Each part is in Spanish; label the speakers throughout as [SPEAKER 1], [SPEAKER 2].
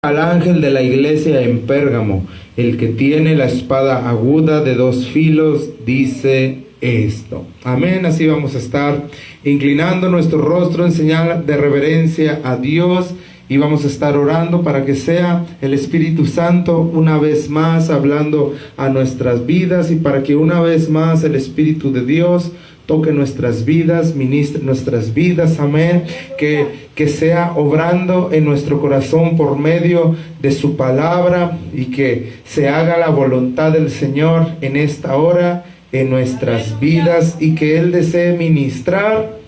[SPEAKER 1] Al ángel de la iglesia en Pérgamo, el que tiene la espada aguda de dos filos, dice esto. Amén. Así vamos a estar inclinando nuestro rostro en señal de reverencia a Dios y vamos a estar orando para que sea el Espíritu Santo una vez más hablando a nuestras vidas y para que una vez más el Espíritu de Dios toque nuestras vidas, ministre nuestras vidas, amén, que sea obrando en nuestro corazón por medio de su palabra y que se haga la voluntad del Señor en esta hora, en nuestras vidas, y que Él desee ministrar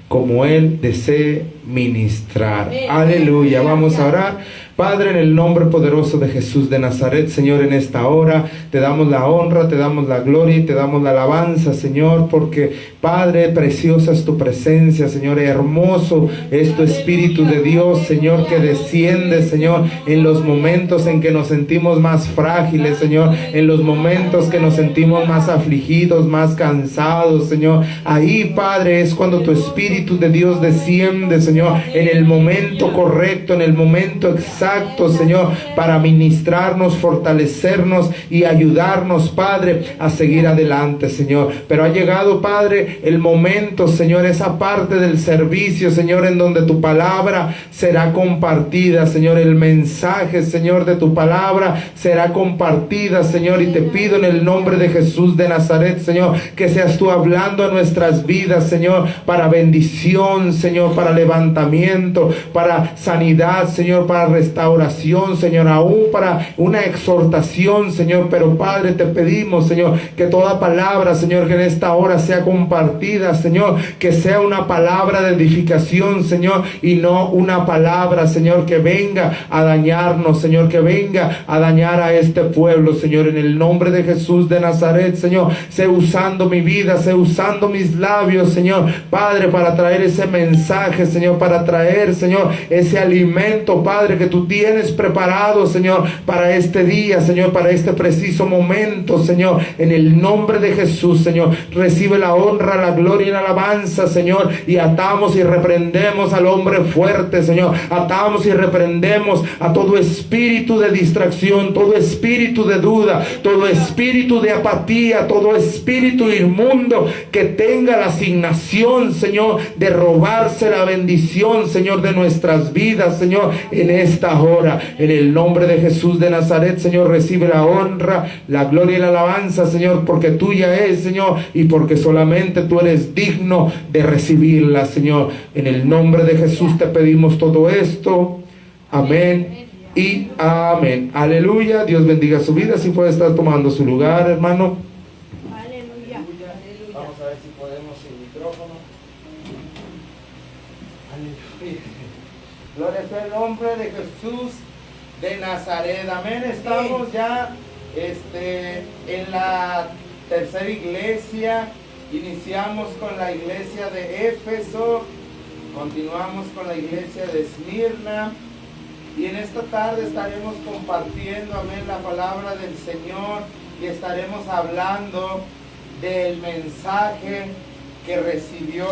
[SPEAKER 1] como Él desee ministrar. Aleluya. Vamos a orar. Padre, en el nombre poderoso de Jesús de Nazaret, Señor, en esta hora te damos la honra, te damos la gloria y te damos la alabanza, Señor, porque Padre, preciosa es tu presencia, Señor, hermoso es tu Espíritu de Dios, Señor, que desciende, Señor, en los momentos en que nos sentimos más frágiles, Señor, en los momentos que nos sentimos más afligidos, más cansados, Señor. Ahí, Padre, es cuando tu Espíritu de Dios desciende, Señor, en el momento correcto, en el momento exacto, Señor, para ministrarnos, fortalecernos y ayudarnos, Padre, a seguir adelante, Señor. Pero ha llegado, Padre, el momento, Señor, esa parte del servicio, Señor, en donde tu palabra será compartida, Señor. El mensaje, Señor, de tu palabra será compartida, Señor, y te pido en el nombre de Jesús de Nazaret, Señor, que seas tú hablando a nuestras vidas, Señor, para bendición, Señor, para levantamiento, para sanidad, Señor, para restauración, Señor, aún para una exhortación, Señor. Pero Padre, te pedimos, Señor, que toda palabra, Señor, que en esta hora sea compartida, Señor, que sea una palabra de edificación, Señor, y no una palabra, Señor, que venga a dañarnos, Señor, que venga a dañar a este pueblo, Señor. En el nombre de Jesús de Nazaret, Señor, sé usando mi vida, sé usando mis labios, Señor, Padre, para traer ese mensaje, Señor, para traer, Señor, ese alimento, Padre, que tú tienes preparado, Señor, para este día, Señor, para este preciso momento, Señor. En el nombre de Jesús, Señor, recibe la honra, la gloria y la alabanza, Señor, y atamos y reprendemos al hombre fuerte, Señor. Atamos y reprendemos a todo espíritu de distracción, todo espíritu de duda, todo espíritu de apatía, todo espíritu inmundo que tenga la asignación, Señor, de robarse la bendición, Señor, de nuestras vidas, Señor, en esta hora. En el nombre de Jesús de Nazaret, Señor, recibe la honra, la gloria y la alabanza, Señor, porque tuya es, Señor, y porque solamente tú eres digno de recibirla, Señor. En el nombre de Jesús te pedimos todo esto. Amén y amén. Aleluya. Dios bendiga su vida. Si puede estar tomando su lugar, hermano.
[SPEAKER 2] Aleluya.
[SPEAKER 1] Vamos a ver si podemos sin micrófono. Aleluya. Gloria sea el nombre de Jesús de Nazaret. Amén. Estamos ya en la tercera iglesia. Iniciamos con la iglesia de Éfeso, continuamos con la iglesia de Esmirna, y en esta tarde estaremos compartiendo, amén, la palabra del Señor, y estaremos hablando del mensaje que recibió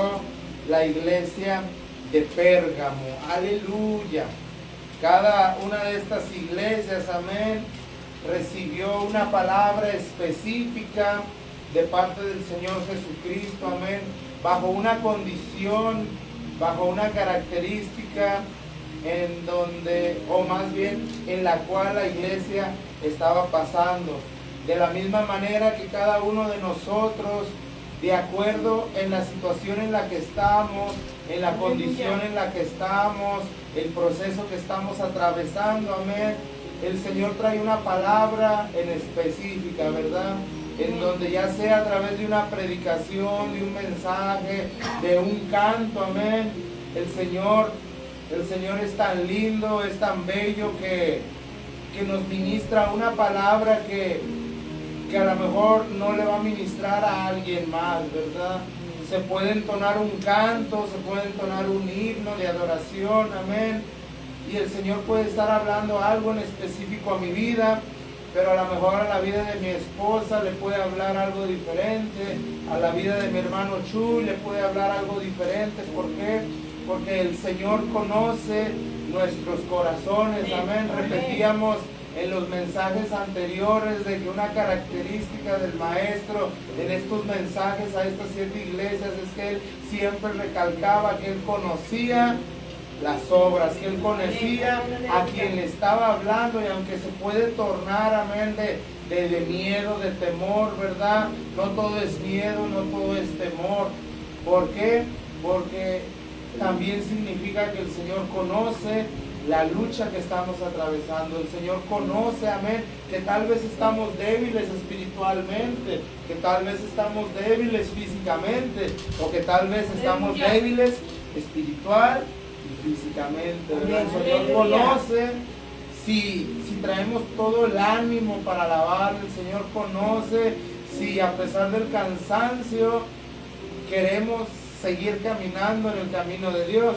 [SPEAKER 1] la iglesia de Pérgamo. Aleluya. Cada una de estas iglesias, amén, recibió una palabra específica de parte del Señor Jesucristo, amén, bajo una condición, bajo una característica en donde, o más bien en la cual la iglesia estaba pasando. De la misma manera que cada uno de nosotros, de acuerdo en la situación en la que estamos, en la condición en la que estamos, el proceso que estamos atravesando, amén, el Señor trae una palabra en específica, ¿verdad? En donde ya sea a través de una predicación, de un mensaje, de un canto, amén. El Señor es tan lindo, es tan bello que nos ministra una palabra que a lo mejor no le va a ministrar a alguien más, ¿verdad? Se puede entonar un canto, se puede entonar un himno de adoración, amén. Y el Señor puede estar hablando algo en específico a mi vida, pero a lo mejor a la vida de mi esposa le puede hablar algo diferente, a la vida de mi hermano Chuy le puede hablar algo diferente. ¿Por qué? Porque el Señor conoce nuestros corazones. Amén. Repetíamos en los mensajes anteriores de que una característica del maestro en estos mensajes a estas 7 iglesias es que él siempre recalcaba que él conocía las obras, que él conocía a quien le estaba hablando, y aunque se puede tornar, amén, de miedo, de temor, ¿verdad? No todo es miedo, no todo es temor. ¿Por qué? Porque también significa que el Señor conoce la lucha que estamos atravesando. El Señor conoce, amén, que tal vez estamos débiles espiritualmente, que tal vez estamos débiles físicamente, o que tal vez estamos débiles espiritual y físicamente, ¿verdad? El Señor conoce si traemos todo el ánimo para alabar. El Señor conoce si a pesar del cansancio queremos seguir caminando en el camino de Dios.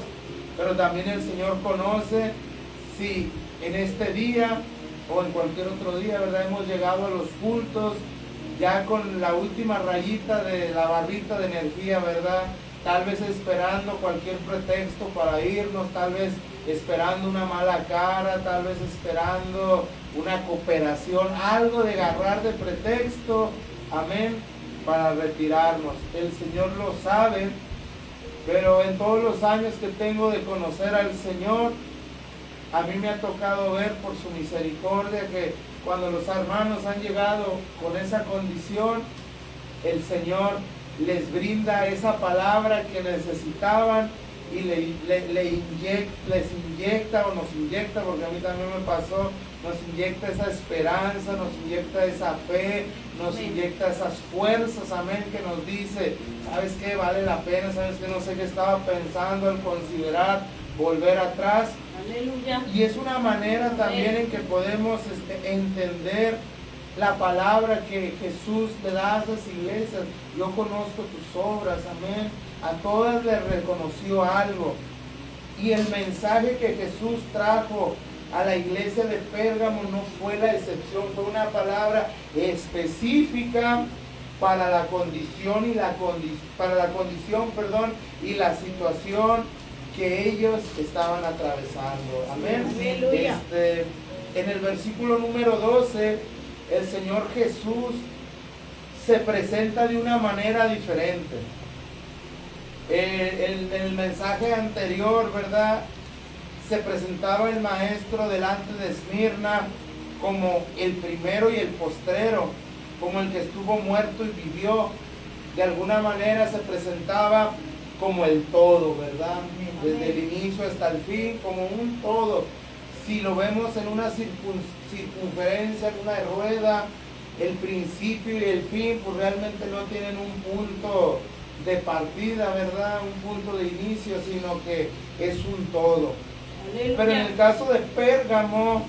[SPEAKER 1] Pero también el Señor conoce si en este día o en cualquier otro día, ¿verdad?, hemos llegado a los cultos ya con la última rayita de la barrita de energía, ¿verdad? Tal vez esperando cualquier pretexto para irnos, tal vez esperando una mala cara, tal vez esperando una cooperación, algo de agarrar de pretexto, amén, para retirarnos. El Señor lo sabe. Pero en todos los años que tengo de conocer al Señor, a mí me ha tocado ver por su misericordia que cuando los hermanos han llegado con esa condición, el Señor les brinda esa palabra que necesitaban y les inyecta o nos inyecta, porque a mí también me pasó, nos inyecta esa esperanza, nos inyecta esa fe, nos inyecta esas fuerzas, amén, que nos dice, ¿sabes qué? Vale la pena, ¿sabes qué? No sé qué estaba pensando al considerar volver atrás.
[SPEAKER 2] Aleluya.
[SPEAKER 1] Y es una manera también en que podemos entender la palabra que Jesús le da a esas iglesias. Yo conozco tus obras, amén. A todas les reconoció algo. Y el mensaje que Jesús trajo a la iglesia de Pérgamo no fue la excepción, fue una palabra específica para la condición y y la situación que ellos estaban atravesando. Amén.
[SPEAKER 2] Aleluya.
[SPEAKER 1] En el versículo número 12, el Señor Jesús se presenta de una manera diferente. En el mensaje anterior, ¿verdad?, se presentaba el maestro delante de Esmirna como el primero y el postrero, como el que estuvo muerto y vivió. De alguna manera se presentaba como el todo, ¿verdad? Desde el inicio hasta el fin, como un todo. Si lo vemos en una circunferencia, en una rueda, el principio y el fin, pues realmente no tienen un punto de partida, ¿verdad? Un punto de inicio, sino que es un todo.
[SPEAKER 2] Aleluya.
[SPEAKER 1] Pero en el caso de Pérgamo,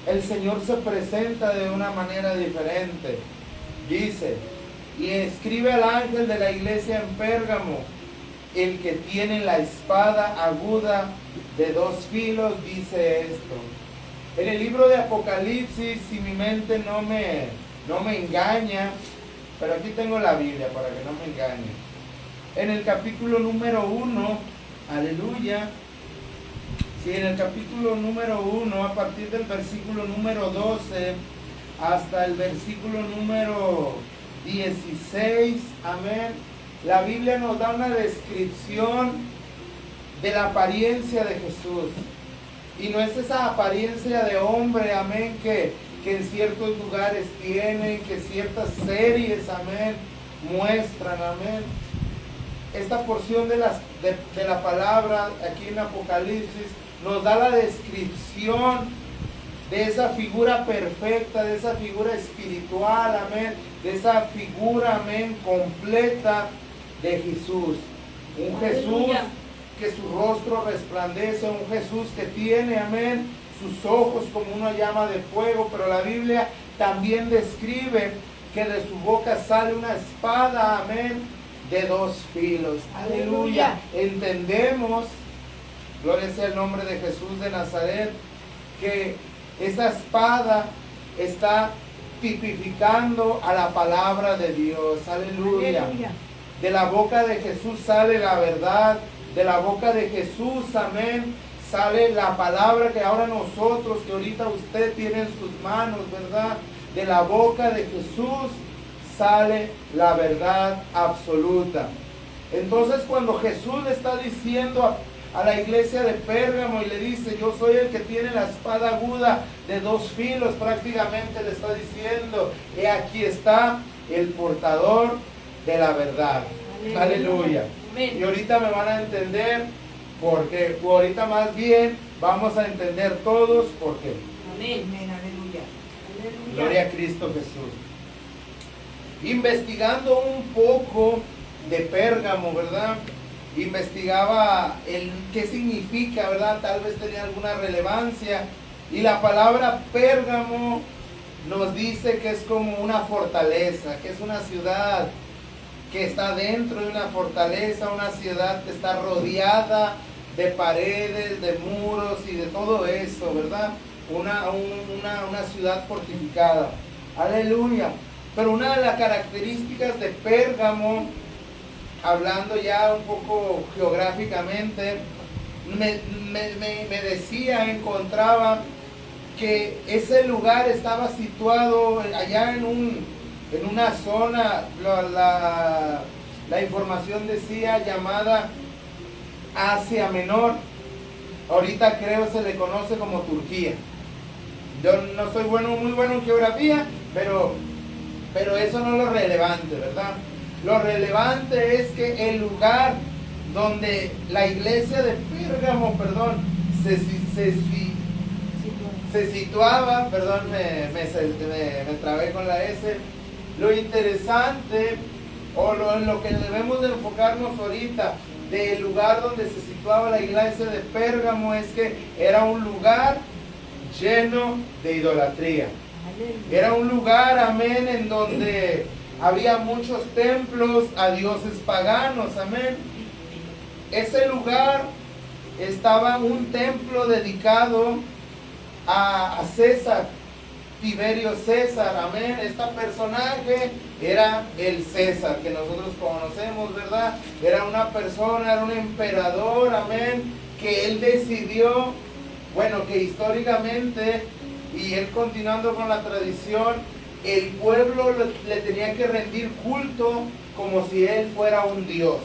[SPEAKER 1] el Señor se presenta de una manera diferente. Dice, y escribe al ángel de la iglesia en Pérgamo, el que tiene la espada aguda de 2 filos, dice esto. En el libro de Apocalipsis, si mi mente no me engaña, pero aquí tengo la Biblia para que no me engañe. En el capítulo número 1, aleluya. Sí, en el capítulo número 1, a partir del versículo número 12 hasta el versículo número 16, amén, la Biblia nos da una descripción de la apariencia de Jesús. Y no es esa apariencia de hombre, amén, que en ciertos lugares tienen, que ciertas series, amén, muestran, amén. Esta porción de la palabra aquí en Apocalipsis nos da la descripción de esa figura perfecta, de esa figura espiritual, amén, de esa figura, amén, completa de Jesús. Un Jesús que su rostro resplandece, un Jesús que tiene, amén, sus ojos como una llama de fuego, pero la Biblia también describe que de su boca sale una espada, amén, de 2 filos. Aleluya. Entendemos, gloria sea el nombre de Jesús de Nazaret, que esa espada está tipificando a la palabra de Dios. Aleluya.
[SPEAKER 2] Aleluya.
[SPEAKER 1] De la boca de Jesús sale la verdad. De la boca de Jesús, amén, sale la palabra que ahora nosotros, que ahorita usted tiene en sus manos, ¿verdad? De la boca de Jesús sale la verdad absoluta. Entonces cuando Jesús le está diciendo a la iglesia de Pérgamo y le dice, yo soy el que tiene la espada aguda de dos filos, prácticamente le está diciendo, y aquí está el portador de la verdad. Aleluya. Y ahorita me van a entender por qué, o ahorita más bien vamos a entender todos por qué.
[SPEAKER 2] Amén. Aleluya.
[SPEAKER 1] Gloria a Cristo Jesús. Investigando un poco de Pérgamo, ¿verdad? Investigaba el qué significa, ¿verdad? Tal vez tenía alguna relevancia. Y la palabra Pérgamo nos dice que es como una fortaleza, que es una ciudad que está dentro de una fortaleza, una ciudad que está rodeada de paredes, de muros y de todo eso, ¿verdad? Una ciudad fortificada. Aleluya. Pero una de las características de Pérgamo, hablando ya un poco geográficamente, me decía, encontraba que ese lugar estaba situado allá en una zona, la información decía, llamada Asia Menor. Ahorita creo se le conoce como Turquía. Yo no soy muy bueno en geografía, pero eso no es lo relevante, ¿verdad? Lo relevante es que el lugar donde la iglesia de Pérgamo, se situaba, me trabé con la S. Lo interesante, en lo que debemos de enfocarnos ahorita, del lugar donde se situaba la iglesia de Pérgamo, es que era un lugar lleno de idolatría. Era un lugar, amén, en donde había muchos templos a dioses paganos, amén. Ese lugar estaba un templo dedicado a César, Tiberio César, amén. Este personaje era el César que nosotros conocemos, ¿verdad? Era una persona, era un emperador, amén, que él decidió, bueno, que históricamente, y él continuando con la tradición, el pueblo le tenía que rendir culto como si él fuera un dios.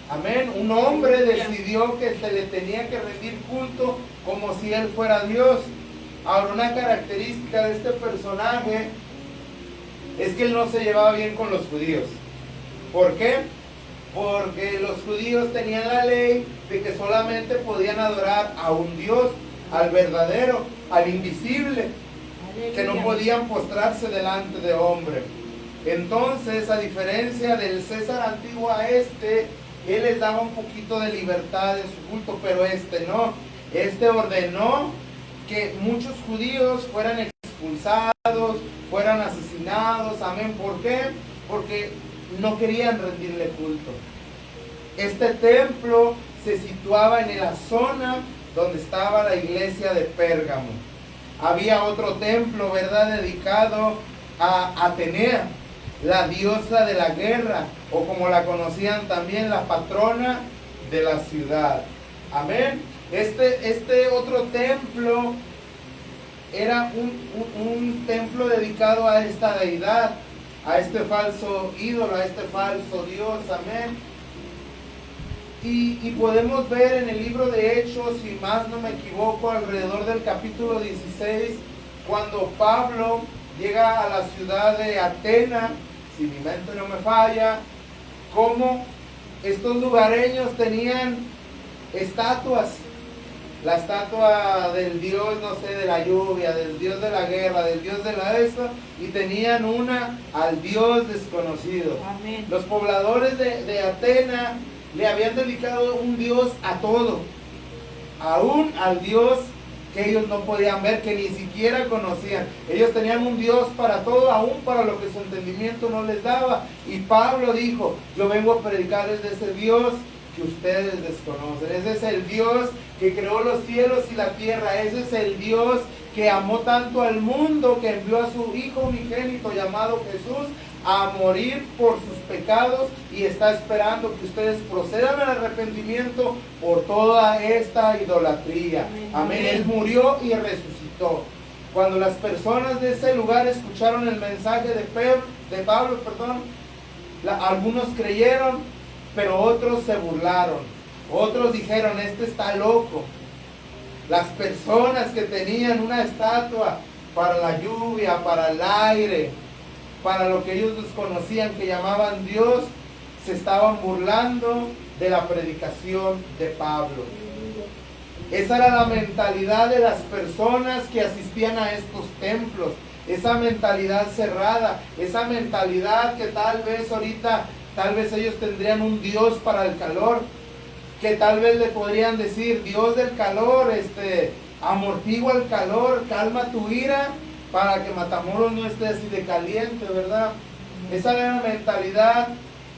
[SPEAKER 1] Amén. Un hombre decidió que se le tenía que rendir culto como si él fuera Dios. Ahora, una característica de este personaje es que él no se llevaba bien con los judíos. ¿Por qué? Porque los judíos tenían la ley de que solamente podían adorar a un Dios, al verdadero, al invisible, que no podían postrarse delante de hombre. Entonces, a diferencia del César antiguo a él les daba un poquito de libertad en su culto, pero no. Ordenó que muchos judíos fueran expulsados, fueran asesinados, amén. ¿Por qué? Porque no querían rendirle culto. Este templo se situaba en la zona donde estaba la iglesia de Pérgamo. Había otro templo, ¿verdad?, dedicado a Atenea, la diosa de la guerra, o como la conocían también, la patrona de la ciudad. Amén. Este otro templo era un templo dedicado a esta deidad, a este falso ídolo, a este falso Dios. Amén. Y podemos ver en el libro de Hechos, si más no me equivoco, alrededor del capítulo 16, cuando Pablo llega a la ciudad de Atenas, si mi mente no me falla, cómo estos lugareños tenían estatuas. La estatua del dios, no sé, de la lluvia, del dios de la guerra, del dios de la eso, y tenían una al dios desconocido.
[SPEAKER 2] Amén.
[SPEAKER 1] Los pobladores de Atenas le habían dedicado un dios a todo, aún al dios que ellos no podían ver, que ni siquiera conocían. Ellos tenían un Dios para todo, aún para lo que su entendimiento no les daba. Y Pablo dijo, yo vengo a predicarles de ese Dios que ustedes desconocen. Ese es el Dios que creó los cielos y la tierra. Ese es el Dios que amó tanto al mundo, que envió a su Hijo unigénito llamado Jesús a morir por sus pecados, y está esperando que ustedes procedan al arrepentimiento por toda esta idolatría. Amén. Él murió y resucitó. Cuando las personas de ese lugar escucharon el mensaje de Pablo, algunos creyeron, pero otros se burlaron. Otros dijeron, este está loco. Las personas que tenían una estatua para la lluvia, para el aire, para lo que ellos desconocían, que llamaban Dios, se estaban burlando de la predicación de Pablo. Esa era la mentalidad de las personas que asistían a estos templos. Esa mentalidad cerrada, esa mentalidad que tal vez ahorita, tal vez ellos tendrían un Dios para el calor, que tal vez le podrían decir, Dios del calor, amortigua el calor, calma tu ira, para que Matamoros no esté así de caliente, ¿verdad? Esa era la mentalidad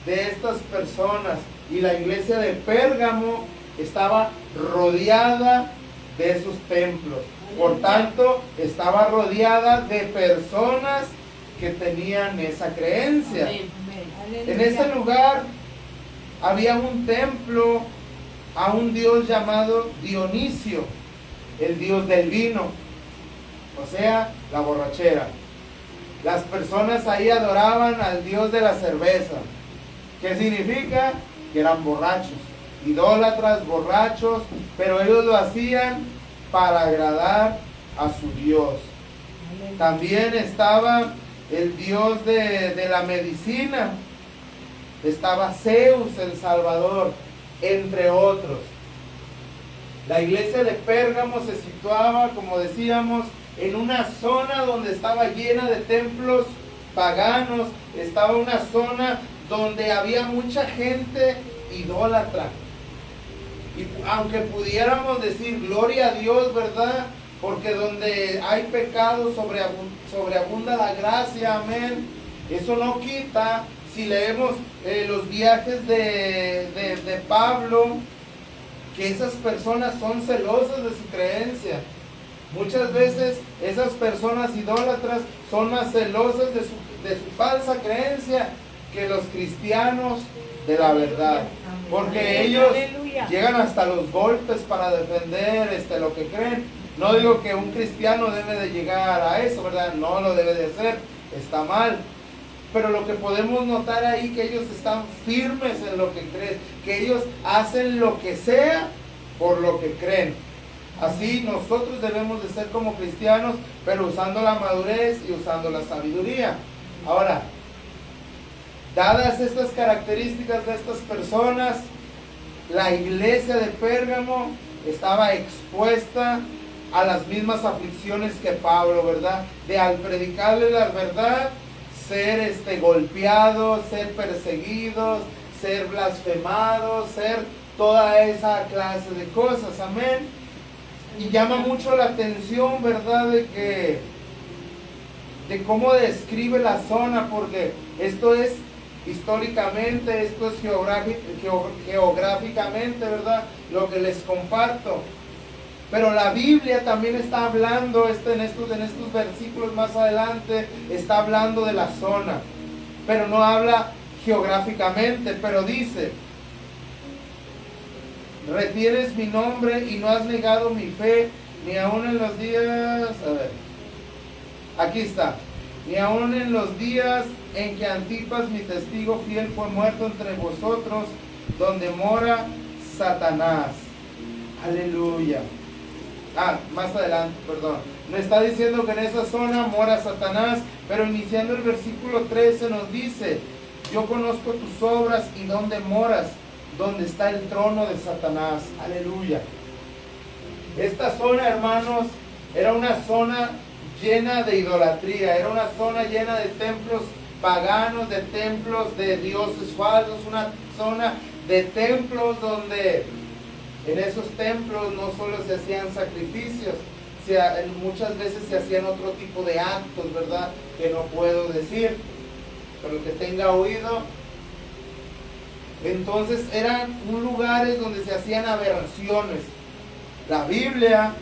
[SPEAKER 1] de estas personas. Y la iglesia de Pérgamo estaba rodeada de esos templos. Por tanto, estaba rodeada de personas que tenían esa creencia. En ese lugar había un templo a un dios llamado Dionisio, el dios del vino, o sea, la borrachera. Las personas ahí adoraban al dios de la cerveza. ¿Qué significa? Que eran borrachos, idólatras, borrachos, pero ellos lo hacían para agradar a su Dios. También estaba el dios de la medicina, estaba Zeus el Salvador, entre otros. La iglesia de Pérgamo se situaba, como decíamos, en una zona donde estaba llena de templos paganos, estaba una zona donde había mucha gente idólatra. Y aunque pudiéramos decir gloria a Dios, ¿verdad? Porque donde hay pecado sobreabunda la gracia, amén. Eso no quita, si leemos los viajes de Pablo, que esas personas son celosas de su creencia. Muchas veces esas personas idólatras son más celosas de su falsa creencia que los cristianos de la verdad. Porque ellos llegan hasta los golpes para defender lo que creen. No digo que un cristiano debe de llegar a eso, ¿verdad? No lo debe de hacer, está mal. Pero lo que podemos notar ahí, que ellos están firmes en lo que creen, que ellos hacen lo que sea por lo que creen. Así nosotros debemos de ser como cristianos, pero usando la madurez y usando la sabiduría. Ahora, dadas estas características de estas personas, la iglesia de Pérgamo estaba expuesta a las mismas aflicciones que Pablo, ¿verdad? De al predicarle la verdad, ser golpeados, ser perseguidos, ser blasfemados, ser toda esa clase de cosas, amén. Y llama mucho la atención, ¿verdad? De cómo describe la zona, porque esto es históricamente, esto es geográficamente, ¿verdad? Lo que les comparto. Pero la Biblia también está hablando, en estos versículos más adelante, está hablando de la zona. Pero no habla geográficamente, pero dice: retienes mi nombre y no has negado mi fe, ni aun en los días, aquí está, ni aun en los días en que Antipas, mi testigo fiel, fue muerto entre vosotros, donde mora Satanás. Aleluya. Más adelante, perdón. Me está diciendo que en esa zona mora Satanás, pero iniciando el versículo 13 nos dice: yo conozco tus obras y dónde moras, donde está el trono de Satanás. Aleluya. Esta zona, hermanos, era una zona llena de idolatría, era una zona llena de templos paganos, de templos de dioses falsos, una zona de templos donde en esos templos no solo se hacían sacrificios, muchas veces se hacían otro tipo de actos, ¿verdad? Que no puedo decir, pero el que tenga oído, Entonces eran lugares donde se hacían aberraciones. La Biblia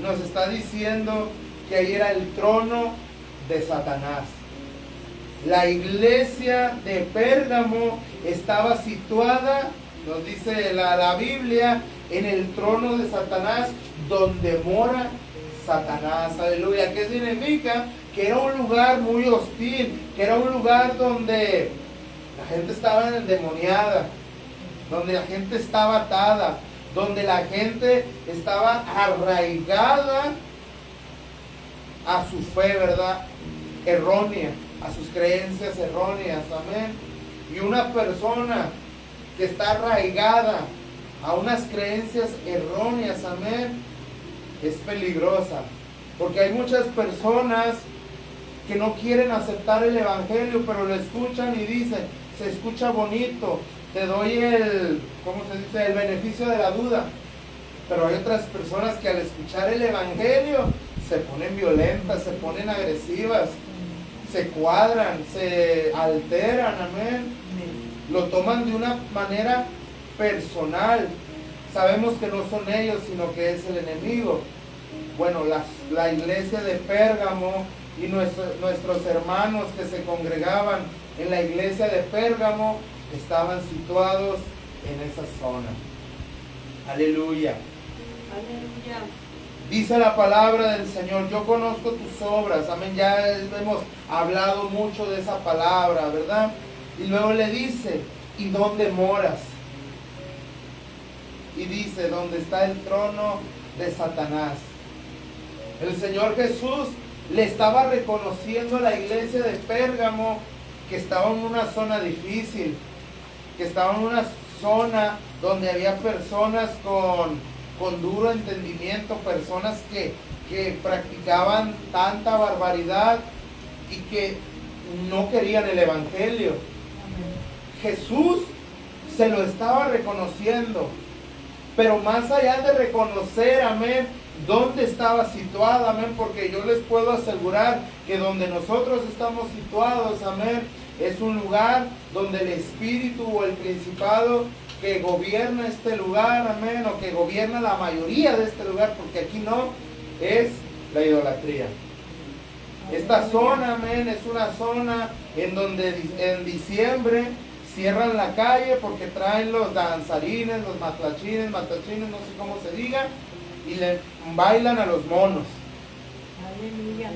[SPEAKER 1] nos está diciendo que ahí era el trono de Satanás. La iglesia de Pérgamo estaba situada, nos dice la Biblia, en el trono de Satanás, donde mora Satanás. Aleluya. ¿Qué significa? Que era un lugar muy hostil, que era un lugar donde la gente estaba endemoniada, donde la gente estaba atada, donde la gente estaba arraigada a su fe, ¿verdad? Errónea, a sus creencias erróneas, amén. Y una persona que está arraigada a unas creencias erróneas, amén, es peligrosa, porque hay muchas personas que no quieren aceptar el evangelio, pero lo escuchan y dicen, se escucha bonito, te doy ¿cómo se dice?, el beneficio de la duda. Pero hay otras personas que al escuchar el evangelio se ponen violentas, se ponen agresivas, se cuadran, se alteran, amén. Lo toman de una manera personal. Sabemos que no son ellos, sino que es el enemigo. Bueno, la iglesia de Pérgamo y nuestros hermanos que se congregaban en la iglesia de Pérgamo estaban situados en esa zona. Aleluya.
[SPEAKER 2] Aleluya.
[SPEAKER 1] Dice la palabra del Señor, yo conozco tus obras, amén. Ya hemos hablado mucho de esa palabra, ¿verdad? Y luego le dice, ¿y dónde moras? Y dice, ¿dónde está el trono de Satanás? El Señor Jesús le estaba reconociendo a la iglesia de Pérgamo que estaba en una zona difícil, que estaba en una zona donde había personas con duro entendimiento, personas que practicaban tanta barbaridad y que no querían el evangelio. Jesús se lo estaba reconociendo, pero más allá de reconocer, amén, dónde estaba situado, amén, porque yo les puedo asegurar que donde nosotros estamos situados, amén, es un lugar donde el espíritu o el principado que gobierna este lugar, amén, o que gobierna la mayoría de este lugar, porque aquí no, es la idolatría. Esta zona, amén, es una zona en donde en diciembre cierran la calle porque traen los danzarines, los matachines, no sé cómo se diga, y le bailan a los monos.
[SPEAKER 2] Aleluya.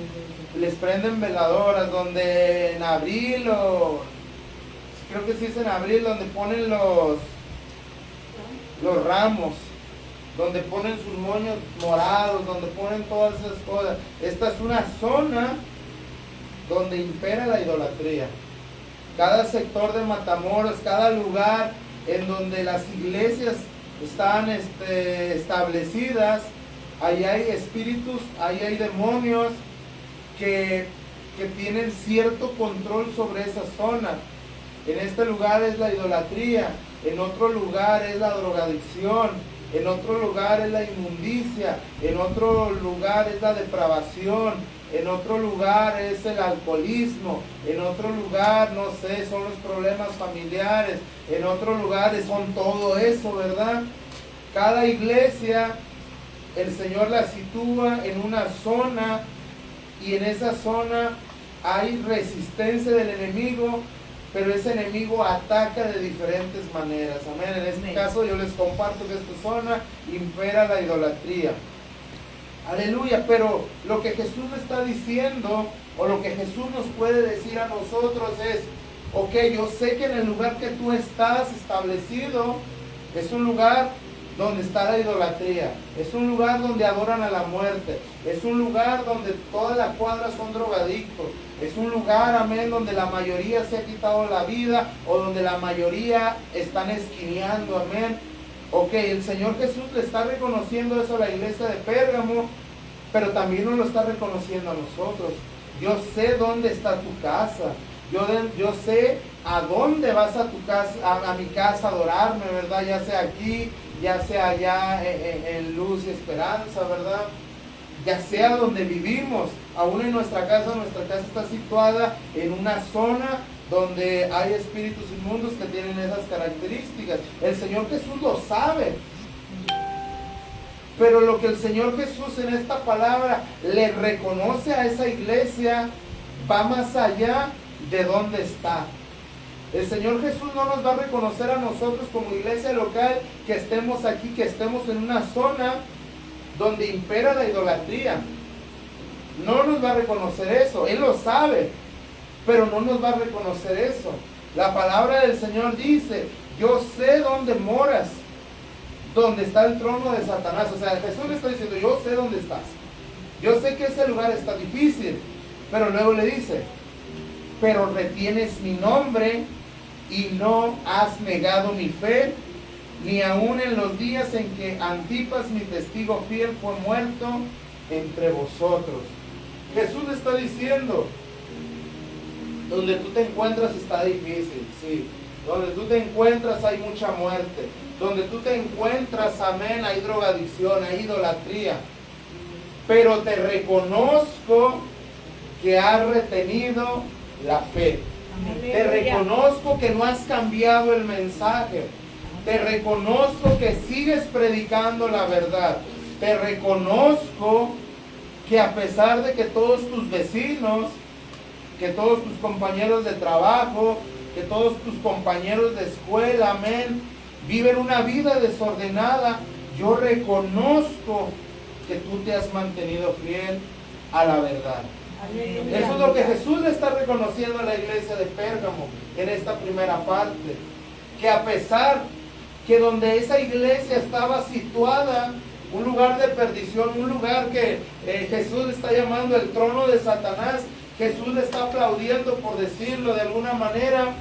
[SPEAKER 1] Les prenden veladoras, donde en abril, o creo que sí es en abril, donde ponen los ramos, donde ponen sus moños morados, donde ponen todas esas cosas. Esta es una zona donde impera la idolatría. Cada sector de Matamoros, cada lugar en donde las iglesias están establecidas, ahí hay espíritus, ahí hay demonios que tienen cierto control sobre esa zona. En este lugar es la idolatría, en otro lugar es la drogadicción, en otro lugar es la inmundicia, en otro lugar es la depravación, en otro lugar es el alcoholismo, en otro lugar, no sé, son los problemas familiares, en otro lugar son todo eso, ¿verdad? Cada iglesia, el Señor la sitúa en una zona, y en esa zona hay resistencia del enemigo, pero ese enemigo ataca de diferentes maneras, amén. En este caso yo les comparto que esta zona impera la idolatría. Aleluya, pero lo que Jesús le está diciendo, o lo que Jesús nos puede decir a nosotros es, ok, yo sé que en el lugar que tú estás establecido, es un lugar donde está la idolatría, es un lugar donde adoran a la muerte, es un lugar donde toda la cuadra son drogadictos, es un lugar, amén, donde la mayoría se ha quitado la vida, o donde la mayoría están esquineando, amén. Ok, el Señor Jesús le está reconociendo eso a la iglesia de Pérgamo, pero también nos lo está reconociendo a nosotros. Yo sé dónde está tu casa, yo sé a dónde vas a tu casa, a mi casa a adorarme, ¿verdad? Ya sea aquí, ya sea allá en Luz y Esperanza, ¿verdad? Ya sea donde vivimos, aún en nuestra casa está situada en una zona donde hay espíritus inmundos que tienen esas características. El Señor Jesús lo sabe. Pero lo que el Señor Jesús en esta palabra le reconoce a esa iglesia va más allá de dónde está. El Señor Jesús no nos va a reconocer a nosotros como iglesia local que estemos aquí, que estemos en una zona donde impera la idolatría. No nos va a reconocer eso. Él lo sabe, pero no nos va a reconocer eso. La palabra del Señor dice: yo sé dónde moras, donde está el trono de Satanás. O sea, Jesús le está diciendo: yo sé dónde estás. Yo sé que ese lugar está difícil. Pero luego le dice: pero retienes mi nombre y no has negado mi fe, ni aun en los días en que Antipas, mi testigo fiel, fue muerto entre vosotros. Jesús le está diciendo: donde tú te encuentras está difícil, sí. Donde tú te encuentras hay mucha muerte. Donde tú te encuentras, amén, hay drogadicción, hay idolatría. Pero te reconozco que has retenido la fe. Te reconozco que no has cambiado el mensaje. Te reconozco que sigues predicando la verdad. Te reconozco que a pesar de que todos tus vecinos, que todos tus compañeros de trabajo, que todos tus compañeros de escuela, amén, viven una vida desordenada, yo reconozco que tú te has mantenido fiel a la verdad. Eso es lo que Jesús le está reconociendo a la iglesia de Pérgamo en esta primera parte. Que a pesar que donde esa iglesia estaba situada, un lugar de perdición, un lugar que Jesús le está llamando el trono de Satanás, Jesús le está aplaudiendo, por decirlo de alguna manera,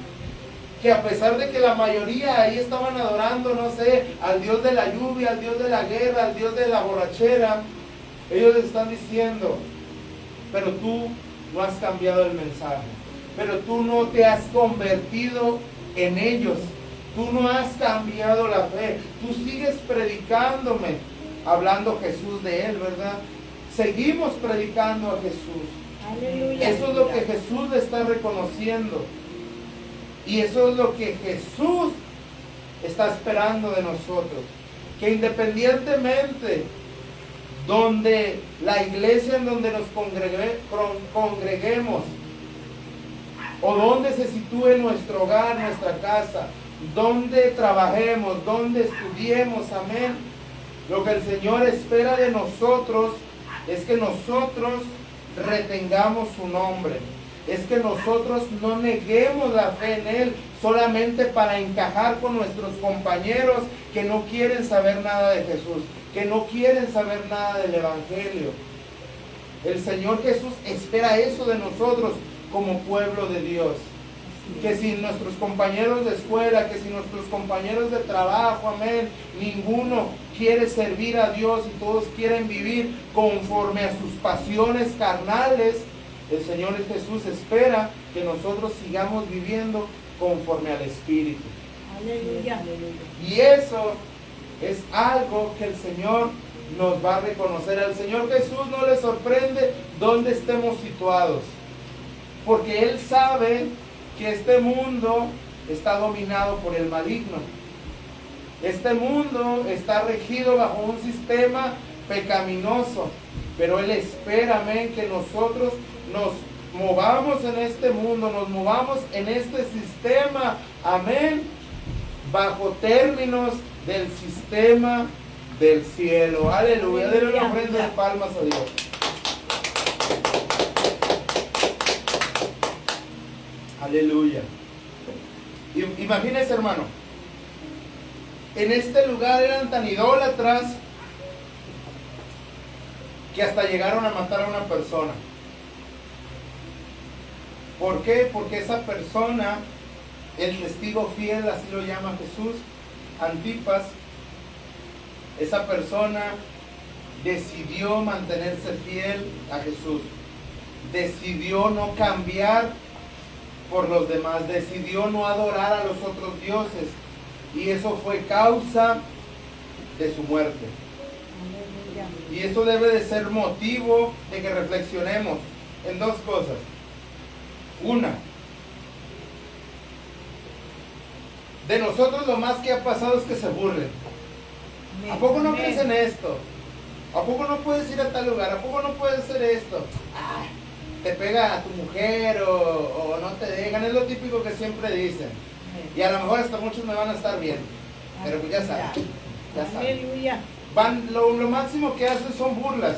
[SPEAKER 1] que a pesar de que la mayoría ahí estaban adorando, no sé, al Dios de la lluvia, al Dios de la guerra, al Dios de la borrachera, ellos les están diciendo: pero tú no has cambiado el mensaje, pero tú no te has convertido en ellos, tú no has cambiado la fe, tú sigues predicándome, hablando Jesús de él, ¿verdad? Seguimos predicando a Jesús.
[SPEAKER 2] Aleluya.
[SPEAKER 1] Eso es lo que Jesús le está reconociendo, y eso es lo que Jesús está esperando de nosotros, que independientemente donde la iglesia en donde nos congreguemos, o donde se sitúe nuestro hogar, nuestra casa, donde trabajemos, donde estudiemos, amén, lo que el Señor espera de nosotros es que nosotros retengamos su nombre, es que nosotros no neguemos la fe en Él solamente para encajar con nuestros compañeros que no quieren saber nada de Jesús, que no quieren saber nada del Evangelio. El Señor Jesús espera eso de nosotros como pueblo de Dios. Que si nuestros compañeros de escuela, que si nuestros compañeros de trabajo, amén, ninguno quiere servir a Dios y todos quieren vivir conforme a sus pasiones carnales, el Señor Jesús espera que nosotros sigamos viviendo conforme al Espíritu.
[SPEAKER 2] Aleluya.
[SPEAKER 1] Y eso es algo que el Señor nos va a reconocer. Al Señor Jesús no le sorprende dónde estemos situados, porque Él sabe que este mundo está dominado por el maligno. Este mundo está regido bajo un sistema pecaminoso, pero Él espera, amén, que nosotros nos movamos en este mundo, nos movamos en este sistema, amén, bajo términos del sistema del cielo. Aleluya. Denle una ofrenda de palmas a Dios. Aleluya. Imagínense, hermano, en este lugar eran tan idólatras que hasta llegaron a matar a una persona. ¿Por qué? Porque esa persona, el testigo fiel, así lo llama Jesús, Antipas, esa persona decidió mantenerse fiel a Jesús, decidió no cambiar por los demás, decidió no adorar a los otros dioses, y eso fue causa de su muerte. Y eso debe de ser motivo de que reflexionemos en dos cosas. Una, De nosotros lo más que ha pasado es que se burlen. ¿A poco no crees en esto? ¿A poco no puedes ir a tal lugar? ¿A poco no puedes hacer esto? Ah, te pega a tu mujer o no te dejan. Es lo típico que siempre dicen. Y a lo mejor hasta muchos me van a estar viendo. Pero pues ya saben. Ya saben.
[SPEAKER 2] Aleluya.
[SPEAKER 1] Lo máximo que hacen son burlas.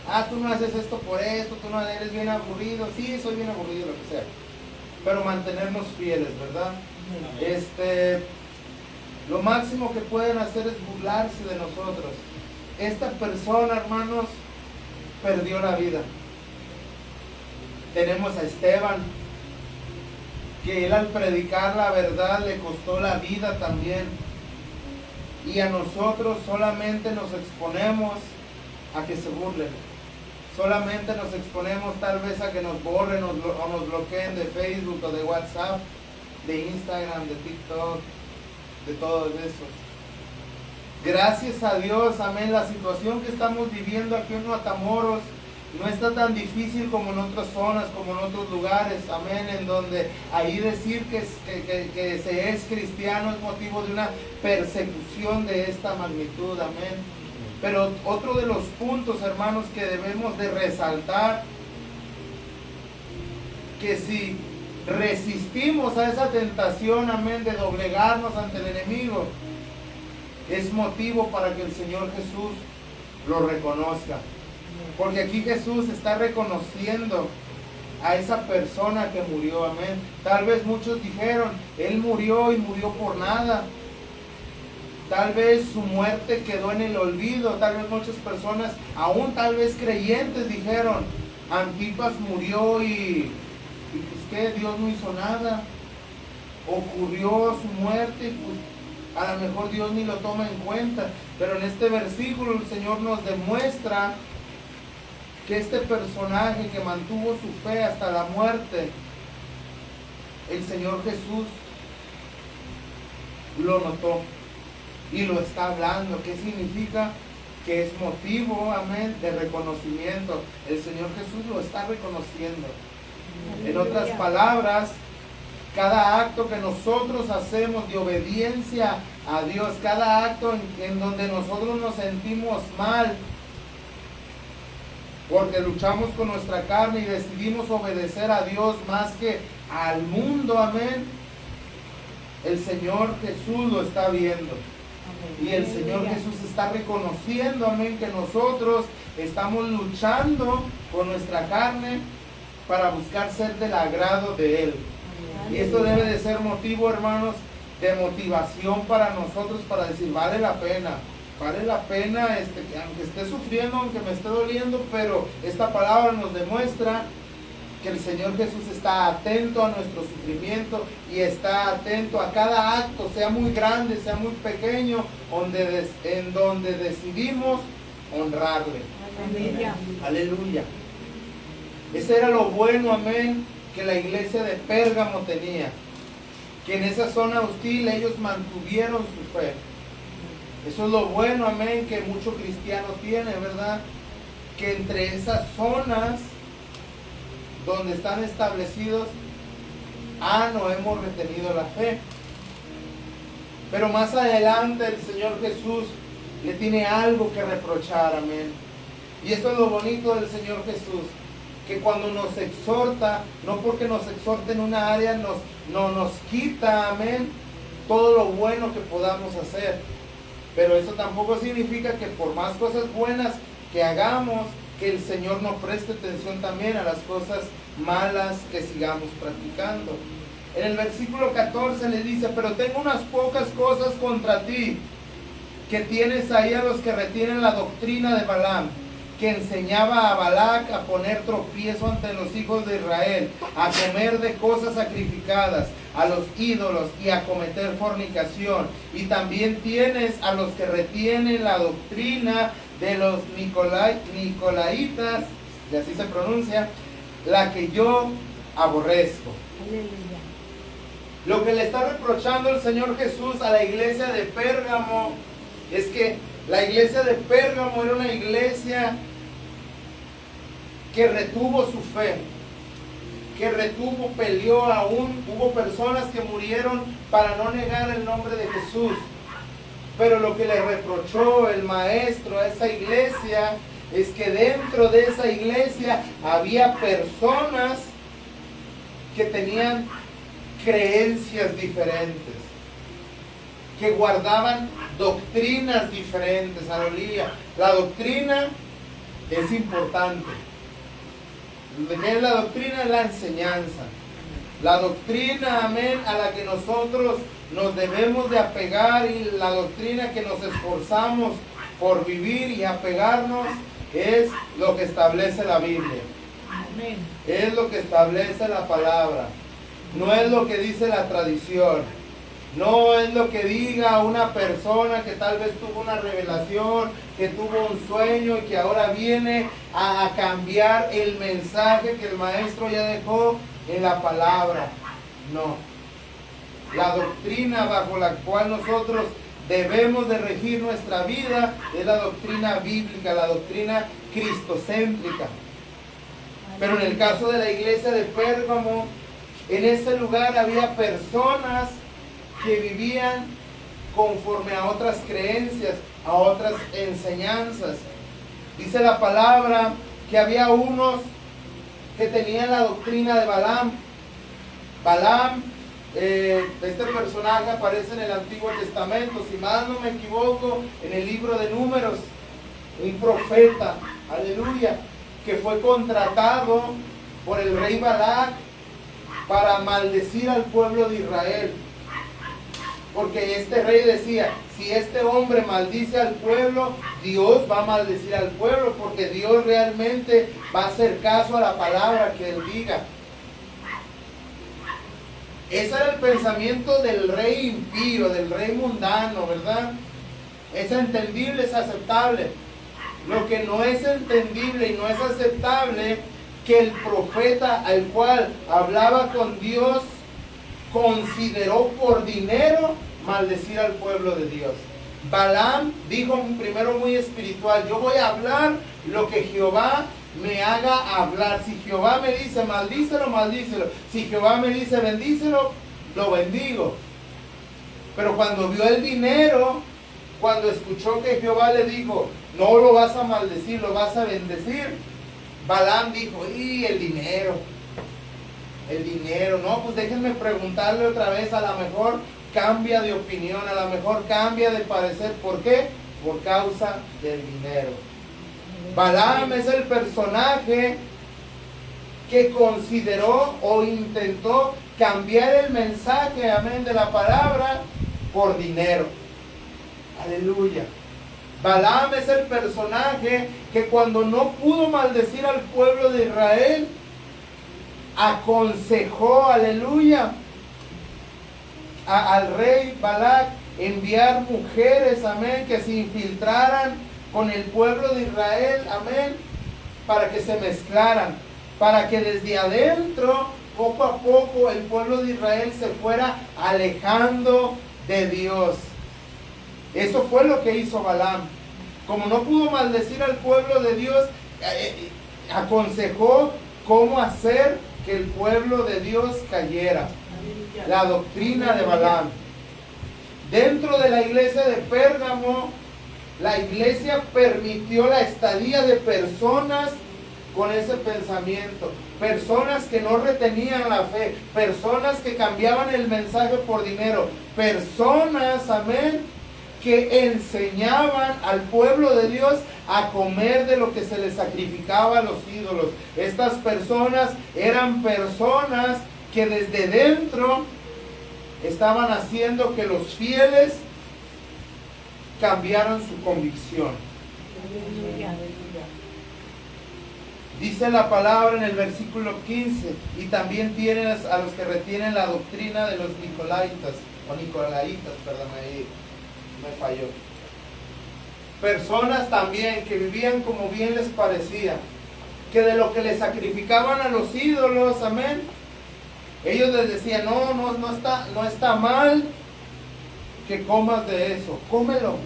[SPEAKER 1] Ah, tú no haces esto por esto, tú no eres bien aburrido. Sí, soy bien aburrido, lo que sea. Pero mantenernos fieles, ¿verdad? Lo máximo que pueden hacer es burlarse de nosotros. Esta persona, hermanos, perdió la vida. Tenemos a Esteban, que él al predicar la verdad le costó la vida también. Y a nosotros solamente nos exponemos a que se burlen. Solamente nos exponemos tal vez a que nos borren o nos bloqueen de Facebook o de WhatsApp, de Instagram, de TikTok, de todos esos. Gracias a Dios, amén, la situación que estamos viviendo aquí en Matamoros no está tan difícil como en otras zonas, como en otros lugares, amén, en donde ahí decir que se es cristiano es motivo de una persecución de esta magnitud, amén. Pero otro de los puntos, hermanos, que debemos de resaltar, que si resistimos a esa tentación, amén, de doblegarnos ante el enemigo, es motivo para que el Señor Jesús lo reconozca. Porque aquí Jesús está reconociendo a esa persona que murió, amén. Tal vez muchos dijeron, Él murió y murió por nada. Tal vez su muerte quedó en el olvido. Tal vez muchas personas, aún tal vez creyentes, dijeron, Antipas murió y pues que Dios no hizo nada. Ocurrió su muerte y pues a lo mejor Dios ni lo toma en cuenta. Pero en este versículo el Señor nos demuestra que este personaje que mantuvo su fe hasta la muerte, el Señor Jesús lo notó y lo está hablando. ¿Qué significa? Que es motivo, amén, de reconocimiento. El Señor Jesús lo está reconociendo. En otras palabras, cada acto que nosotros hacemos de obediencia a Dios, cada acto en donde nosotros nos sentimos mal, porque luchamos con nuestra carne y decidimos obedecer a Dios más que al mundo, amén, el Señor Jesús lo está viendo. Y el Señor Jesús está reconociendo, amén, que nosotros estamos luchando con nuestra carne para buscar ser del agrado de Él. Y esto debe de ser motivo, hermanos, de motivación para nosotros, para decir, vale la pena, aunque esté sufriendo, aunque me esté doliendo, pero esta palabra nos demuestra que el Señor Jesús está atento a nuestro sufrimiento y está atento a cada acto, sea muy grande, sea muy pequeño, en donde decidimos honrarle.
[SPEAKER 2] Aleluya.
[SPEAKER 1] Aleluya. Ese era lo bueno, amén, que la iglesia de Pérgamo tenía, que en esa zona hostil ellos mantuvieron su fe. Eso es lo bueno, amén, que mucho cristiano tiene, ¿verdad? Que entre esas zonas donde están establecidos, no hemos retenido la fe. Pero más adelante el Señor Jesús le tiene algo que reprochar, amén. Y esto es lo bonito del Señor Jesús, que cuando nos exhorta, no porque nos exhorte en una área, no nos quita, amén, todo lo bueno que podamos hacer. Pero eso tampoco significa que por más cosas buenas que hagamos, que el Señor no preste atención también a las cosas malas que sigamos practicando. En el versículo 14 le dice, pero tengo unas pocas cosas contra ti, que tienes ahí a los que retienen la doctrina de Balaam, que enseñaba a Balac a poner tropiezo ante los hijos de Israel, a comer de cosas sacrificadas, a los ídolos y a cometer fornicación. Y también tienes a los que retienen la doctrina de los Nicolaitas, y así se pronuncia, la que yo aborrezco.
[SPEAKER 2] Aleluya.
[SPEAKER 1] Lo que le está reprochando el Señor Jesús a la iglesia de Pérgamo es que la iglesia de Pérgamo era una iglesia que retuvo su fe. que retuvo, peleó aún. Hubo personas que murieron para no negar el nombre de Jesús. Pero lo que le reprochó el maestro a esa iglesia es que dentro de esa iglesia había personas que tenían creencias diferentes, que guardaban doctrinas diferentes. Aleluya. La doctrina es importante. ¿Qué es la doctrina? Es la enseñanza. La doctrina, amén, a la que nosotros nos debemos de apegar, y la doctrina que nos esforzamos por vivir y apegarnos, es lo que establece la Biblia.
[SPEAKER 2] Amén.
[SPEAKER 1] Es lo que establece la palabra. No es lo que dice la tradición. No es lo que diga una persona que tal vez tuvo una revelación, que tuvo un sueño y que ahora viene a cambiar el mensaje que el maestro ya dejó en la palabra. No. La doctrina bajo la cual nosotros debemos de regir nuestra vida es la doctrina bíblica, la doctrina cristocéntrica. Pero en el caso de la iglesia de Pérgamo, en ese lugar había personas que vivían conforme a otras creencias, a otras enseñanzas. Dice la palabra que había unos que tenían la doctrina de Balaam. Balaam, este personaje aparece en el Antiguo Testamento, si mal no me equivoco, en el libro de Números, un profeta, aleluya, que fue contratado por el rey Balac para maldecir al pueblo de Israel. Porque este rey decía, si este hombre maldice al pueblo, Dios va a maldecir al pueblo, porque Dios realmente va a hacer caso a la palabra que él diga. Ese era el pensamiento del rey impío, del rey mundano, ¿verdad? Es entendible, es aceptable. Lo que no es entendible y no es aceptable, que el profeta al cual hablaba con Dios consideró por dinero maldecir al pueblo de Dios. Balaam dijo primero muy espiritual: yo voy a hablar lo que Jehová me haga hablar. Si Jehová me dice maldícelo, maldícelo. Si Jehová me dice bendícelo, lo bendigo. Pero cuando vio el dinero, cuando escuchó que Jehová le dijo, no lo vas a maldecir, lo vas a bendecir, Balaam dijo, y el dinero, no, pues déjenme preguntarle otra vez, a lo mejor cambia de opinión, a lo mejor cambia de parecer. ¿Por qué? Por causa del dinero. Balaam es el personaje que consideró o intentó cambiar el mensaje, amén, de la palabra por dinero. Aleluya. Balaam es el personaje que cuando no pudo maldecir al pueblo de Israel, aconsejó, aleluya, al rey Balac enviar mujeres, amén, que se infiltraran con el pueblo de Israel, amén, para que se mezclaran, para que desde adentro, poco a poco, el pueblo de Israel se fuera alejando de Dios. Eso fue lo que hizo Balaam. Como no pudo maldecir al pueblo de Dios, aconsejó cómo hacer que el pueblo de Dios cayera. La doctrina de Balaam. Dentro de la iglesia de Pérgamo, la iglesia permitió la estadía de personas con ese pensamiento, personas que no retenían la fe, personas que cambiaban el mensaje por dinero, personas, amén, que enseñaban al pueblo de Dios a comer de lo que se les sacrificaba a los ídolos. Estas personas eran personas que desde dentro estaban haciendo que los fieles cambiaran su convicción. Dice la palabra en el versículo 15, y también tienen a los que retienen la doctrina de los nicolaitas, perdón, ahí me falló. Personas también que vivían como bien les parecía, que de lo que les sacrificaban a los ídolos, amén, ellos les decían, no está mal que comas de eso, cómelo,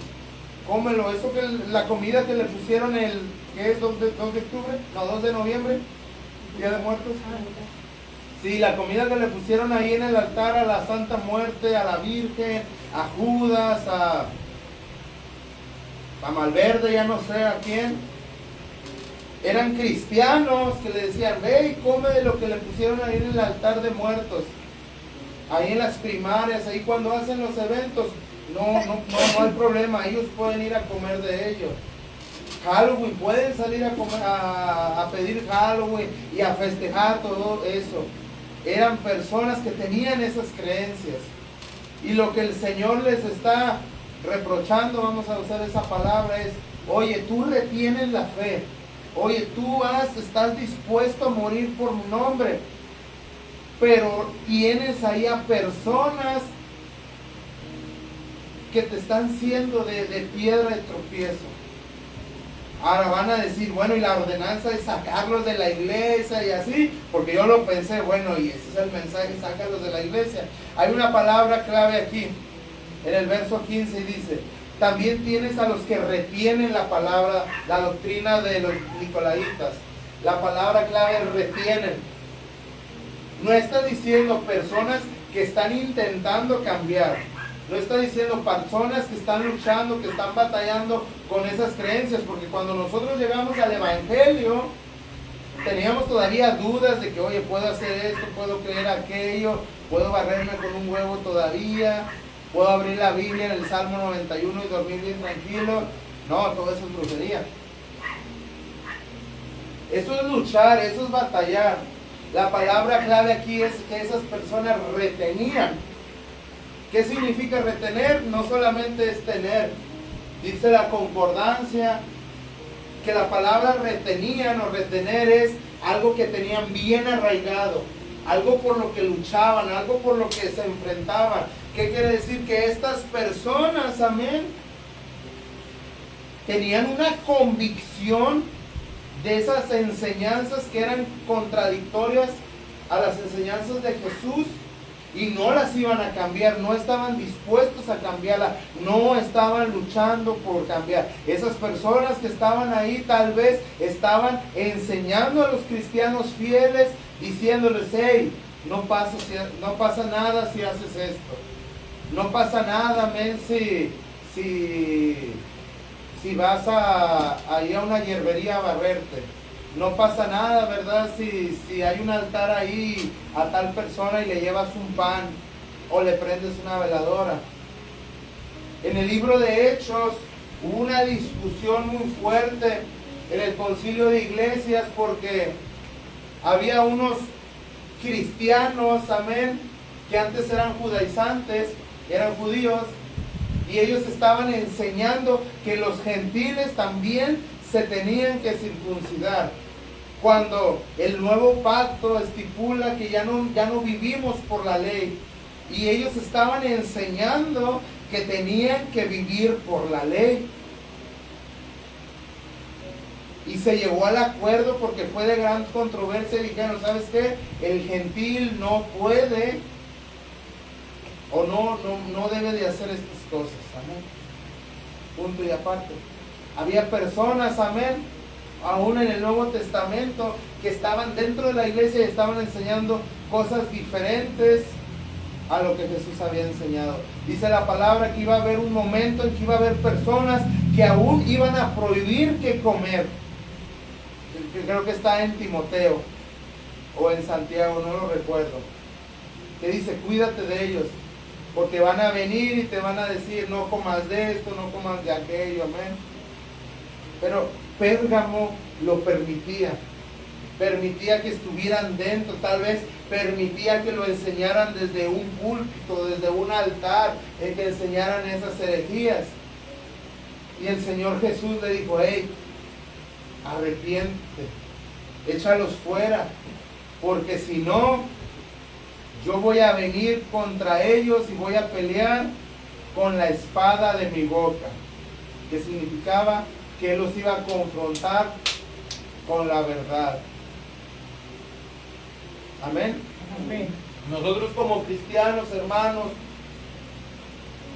[SPEAKER 1] eso que la comida que le pusieron ¿qué es? 2 de octubre, no, 2 de noviembre, Día de Muertos, Sí, la comida que le pusieron ahí en el altar a la Santa Muerte, a la Virgen, a Judas, a Malverde, ya no sé a quién. Eran cristianos que le decían, ve y come de lo que le pusieron ahí en el altar de muertos. Ahí en las primarias, ahí cuando hacen los eventos, no hay problema, ellos pueden ir a comer de ellos. Halloween, pueden salir a comer, a pedir Halloween y a festejar todo eso. Eran personas que tenían esas creencias. Y lo que el Señor les está reprochando, vamos a usar esa palabra, es, oye, tú retienes la fe. Oye, tú estás dispuesto a morir por mi nombre. Pero tienes ahí a personas que te están siendo de piedra de tropiezo. Ahora van a decir, bueno, y la ordenanza es sacarlos de la iglesia y así, porque yo lo pensé, bueno, y ese es el mensaje, sácalos de la iglesia. Hay una palabra clave aquí, en el verso 15, y dice, también tienes a los que retienen la palabra, la doctrina de los nicolaitas. La palabra clave es retienen. No está diciendo personas que están intentando cambiar. No está diciendo personas que están luchando, que están batallando con esas creencias, porque cuando nosotros llegamos al Evangelio, teníamos todavía dudas de que, oye, puedo hacer esto, puedo creer aquello, puedo barrerme con un huevo todavía, puedo abrir la Biblia en el Salmo 91 y dormir bien tranquilo. No, todo eso es brujería. Eso es luchar, eso es batallar. La palabra clave aquí es que esas personas retenían. ¿Qué significa retener? No solamente es tener. Dice la concordancia que la palabra retenían o retener es algo que tenían bien arraigado, algo por lo que luchaban, algo por lo que se enfrentaban. ¿Qué quiere decir? Que estas personas, amén, tenían una convicción de esas enseñanzas que eran contradictorias a las enseñanzas de Jesús. Y no las iban a cambiar, no estaban dispuestos a cambiarla, no estaban luchando por cambiar. Esas personas que estaban ahí tal vez estaban enseñando a los cristianos fieles, diciéndoles, hey, no pasa nada si haces esto. No pasa nada, men, si vas ahí a una hierbería a barrerte. No pasa nada, ¿verdad? Si hay un altar ahí a tal persona y le llevas un pan o le prendes una veladora. En el libro de Hechos hubo una discusión muy fuerte en el concilio de iglesias porque había unos cristianos, amén, que antes eran judaizantes, eran judíos, y ellos estaban enseñando que los gentiles también se tenían que circuncidar, cuando el nuevo pacto estipula que ya no vivimos por la ley, y ellos estaban enseñando que tenían que vivir por la ley. Y se llegó al acuerdo porque fue de gran controversia y dijeron, ¿sabes qué? El gentil no puede o no debe de hacer estas cosas, amén. Punto y aparte. Había personas, amén, aún en el Nuevo Testamento, que estaban dentro de la iglesia y estaban enseñando cosas diferentes a lo que Jesús había enseñado. Dice la palabra que iba a haber un momento en que iba a haber personas que aún iban a prohibir que comer. Creo que está en Timoteo o en Santiago, no lo recuerdo. Que dice, cuídate de ellos, porque van a venir y te van a decir, no comas de esto, no comas de aquello, amén. Pero Pérgamo lo permitía que estuvieran dentro, tal vez permitía que lo enseñaran desde un púlpito, desde un altar, que enseñaran esas herejías. Y el Señor Jesús le dijo, hey, arrepiéntete, échalos fuera, porque si no, yo voy a venir contra ellos y voy a pelear con la espada de mi boca, que significaba que Él los iba a confrontar con la verdad. Amén.
[SPEAKER 2] Amén.
[SPEAKER 1] Nosotros como cristianos, hermanos,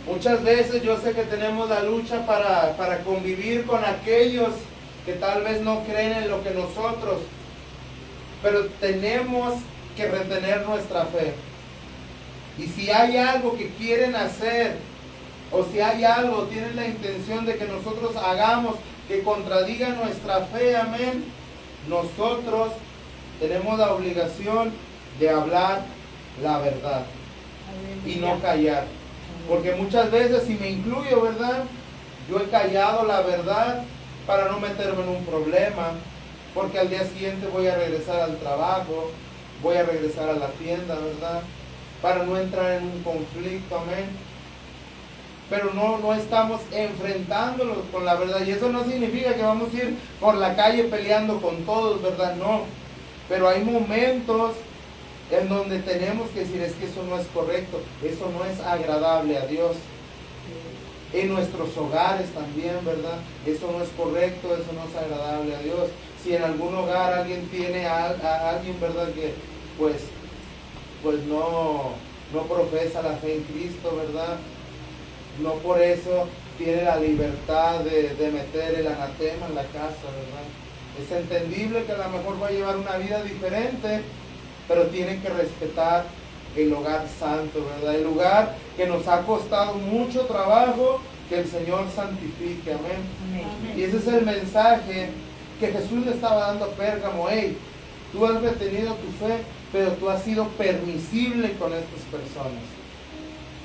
[SPEAKER 1] muchas veces yo sé que tenemos la lucha para convivir con aquellos que tal vez no creen en lo que nosotros, pero tenemos que retener nuestra fe. Y si hay algo que quieren hacer, o si hay algo, tienen la intención de que nosotros hagamos que contradiga nuestra fe, amén, nosotros tenemos la obligación de hablar la verdad y no callar. Porque muchas veces, si me incluyo, ¿verdad? Yo he callado la verdad para no meterme en un problema, porque al día siguiente voy a regresar al trabajo, voy a regresar a la tienda, ¿verdad? Para no entrar en un conflicto, amén. Pero no estamos enfrentándolo con la verdad. Y eso no significa que vamos a ir por la calle peleando con todos, ¿verdad? No. Pero hay momentos en donde tenemos que decir, es que eso no es correcto, eso no es agradable a Dios. En nuestros hogares también, ¿verdad? Eso no es correcto, eso no es agradable a Dios. Si en algún hogar alguien tiene a alguien, ¿verdad? Que pues no profesa la fe en Cristo, ¿verdad? No por eso tiene la libertad de meter el anatema en la casa, ¿verdad? Es entendible que a lo mejor va a llevar una vida diferente, pero tiene que respetar el hogar santo, ¿verdad? El lugar que nos ha costado mucho trabajo, que el Señor santifique, amén.
[SPEAKER 2] Amén.
[SPEAKER 1] Y ese es el mensaje que Jesús le estaba dando a Pérgamo. Hey, tú has retenido tu fe, pero tú has sido permisible con estas personas,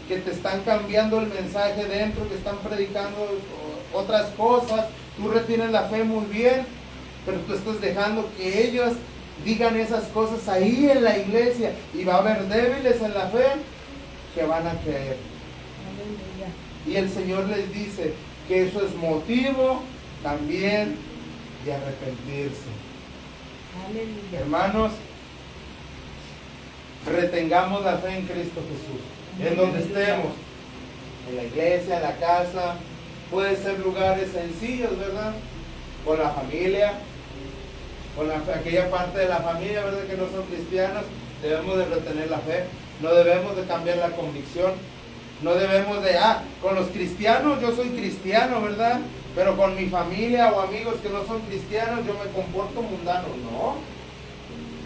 [SPEAKER 1] que te están cambiando el mensaje dentro, que están predicando otras cosas. Tú retienes la fe muy bien, pero tú estás dejando que ellos digan esas cosas ahí en la iglesia, y va a haber débiles en la fe que van a creer.
[SPEAKER 2] Aleluya.
[SPEAKER 1] Y el Señor les dice que eso es motivo también de arrepentirse.
[SPEAKER 2] Aleluya.
[SPEAKER 1] Hermanos, retengamos la fe en Cristo Jesús, en donde estemos, en la iglesia, en la casa, puede ser lugares sencillos, ¿verdad? Con la familia, con aquella parte de la familia, ¿verdad? Que no son cristianos, debemos de retener la fe, no debemos de cambiar la convicción, no debemos de, con los cristianos yo soy cristiano, ¿verdad? Pero con mi familia o amigos que no son cristianos yo me comporto mundano.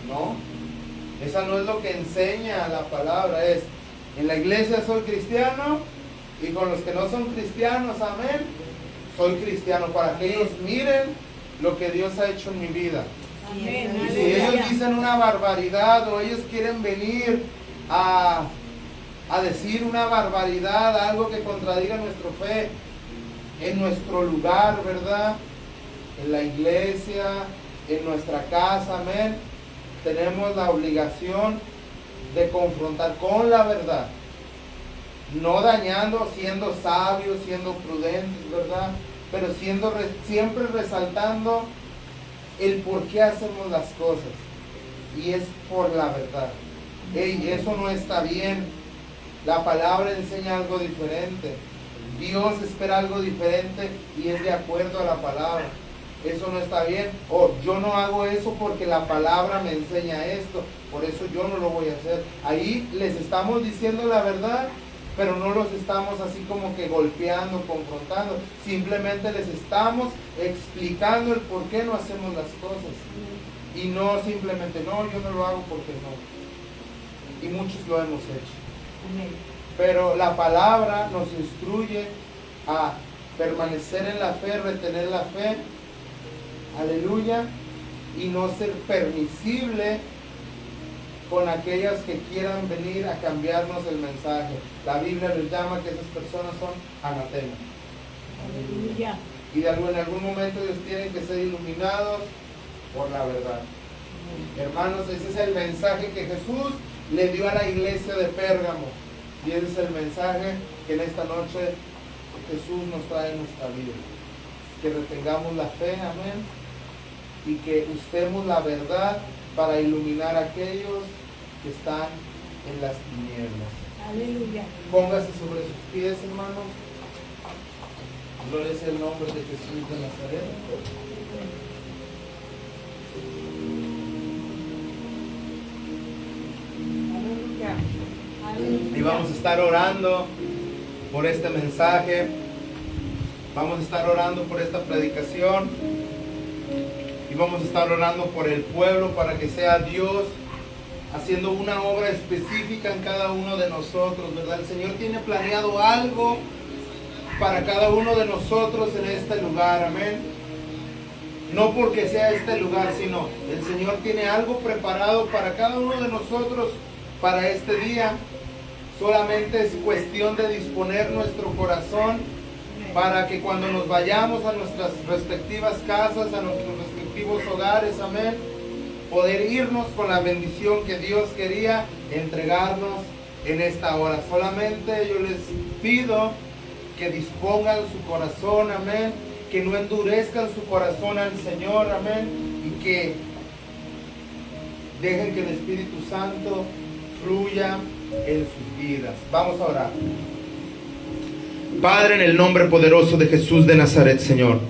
[SPEAKER 1] No, esa no es lo que enseña la palabra. Es, en la iglesia soy cristiano, y con los que no son cristianos, amén, soy cristiano, para que ellos miren lo que Dios ha hecho en mi vida.
[SPEAKER 2] Amén.
[SPEAKER 1] Y si ellos dicen una barbaridad, o ellos quieren venir a decir una barbaridad, algo que contradiga nuestra fe, en nuestro lugar, ¿verdad? En la iglesia, en nuestra casa, amén, tenemos la obligación de confrontar con la verdad, no dañando, siendo sabios, siendo prudentes, ¿verdad? Pero siempre resaltando el por qué hacemos las cosas, y es por la verdad. Hey, eso no está bien. La palabra enseña algo diferente. Dios espera algo diferente, y es de acuerdo a la palabra. Eso no está bien. Yo no hago eso porque la palabra me enseña esto, por eso yo no lo voy a hacer. Ahí les estamos diciendo la verdad, pero no los estamos así como que golpeando, confrontando. Simplemente les estamos explicando el por qué no hacemos las cosas. Y no simplemente, no, yo no lo hago porque no. Y muchos lo hemos hecho.
[SPEAKER 2] Amén.
[SPEAKER 1] Pero la palabra nos instruye a permanecer en la fe, retener la fe, aleluya, y no ser permisible con aquellas que quieran venir a cambiarnos el mensaje. La Biblia les llama que esas personas son anatemas.
[SPEAKER 2] Aleluya.
[SPEAKER 1] Y en algún momento ellos tienen que ser iluminados por la verdad. Hermanos, ese es el mensaje que Jesús le dio a la iglesia de Pérgamo. Y ese es el mensaje que en esta noche Jesús nos trae en nuestra vida. Que retengamos la fe, amén. Y que usemos la verdad para iluminar a aquellos que están en las tinieblas.
[SPEAKER 2] Aleluya.
[SPEAKER 1] Póngase sobre sus pies, hermanos. Gloria sea el nombre de Jesús de Nazaret.
[SPEAKER 2] Aleluya. Aleluya.
[SPEAKER 1] Y vamos a estar orando por este mensaje. Vamos a estar orando por esta predicación. Y vamos a estar orando por el pueblo para que sea Dios haciendo una obra específica en cada uno de nosotros, ¿verdad? El Señor tiene planeado algo para cada uno de nosotros en este lugar, amén. No porque sea este lugar, sino el Señor tiene algo preparado para cada uno de nosotros para este día. Solamente es cuestión de disponer nuestro corazón para que cuando nos vayamos a nuestras respectivas casas, a nuestros respectivos hogares, amén, poder irnos con la bendición que Dios quería entregarnos en esta hora. Solamente yo les pido que dispongan su corazón, amén, que no endurezcan su corazón al Señor, amén, y que dejen que el Espíritu Santo fluya en sus vidas. Vamos a orar. Padre, en el nombre poderoso de Jesús de Nazaret, Señor,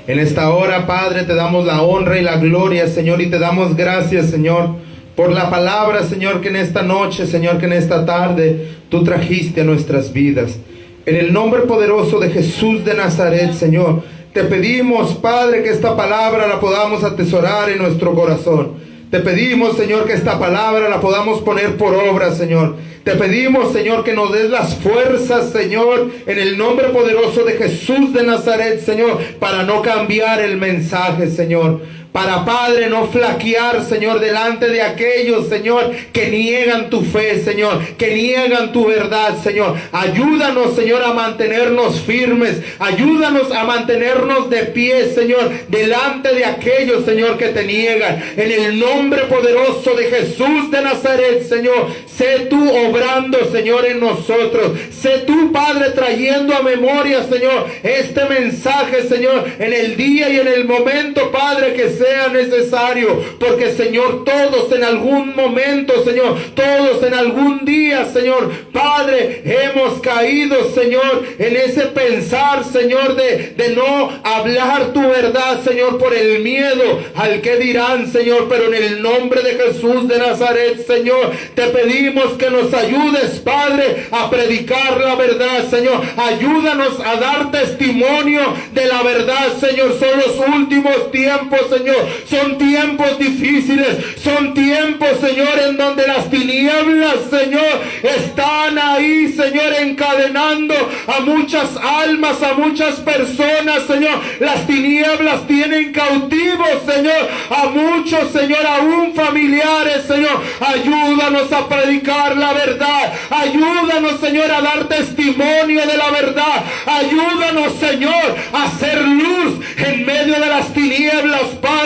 [SPEAKER 1] en esta hora, Padre, te damos la honra y la gloria, Señor, y te damos gracias, Señor, por la palabra, Señor, que en esta noche, Señor, que en esta tarde tú trajiste a nuestras vidas. En el nombre poderoso de Jesús de Nazaret, Señor, te pedimos, Padre, que esta palabra la podamos atesorar en nuestro corazón. Te pedimos, Señor, que esta palabra la podamos poner por obra, Señor. Te pedimos, Señor, que nos des las fuerzas, Señor, en el nombre poderoso de Jesús de Nazaret, Señor, para no cambiar el mensaje, Señor. Para, Padre, no flaquear, Señor, delante de aquellos, Señor, que niegan tu fe, Señor, que niegan tu verdad, Señor. Ayúdanos, Señor, a mantenernos firmes. Ayúdanos a mantenernos de pie, Señor, delante de aquellos, Señor, que te niegan. En el nombre poderoso de Jesús de Nazaret, Señor, sé tú obrando, Señor, en nosotros. Sé tú, Padre, trayendo a memoria, Señor, este mensaje, Señor, en el día y en el momento, Padre, que sea necesario, porque, Señor, todos en algún momento, Señor, todos en algún día, Señor, Padre, hemos caído, Señor, en ese pensar, Señor, de no hablar tu verdad, Señor, por el miedo al que dirán, Señor. Pero en el nombre de Jesús de Nazaret, Señor, te pedimos que nos ayudes, Padre, a predicar la verdad, Señor. Ayúdanos a dar testimonio de la verdad, Señor. Son los últimos tiempos, Señor. Son tiempos difíciles. Son tiempos, Señor, en donde las tinieblas, Señor, están ahí, Señor, encadenando a muchas almas, a muchas personas, Señor. Las tinieblas tienen cautivos, Señor, a muchos, Señor, aún familiares, Señor. Ayúdanos a predicar la verdad. Ayúdanos, Señor, a dar testimonio de la verdad. Ayúdanos, Señor, a hacer luz en medio de las tinieblas, Padre,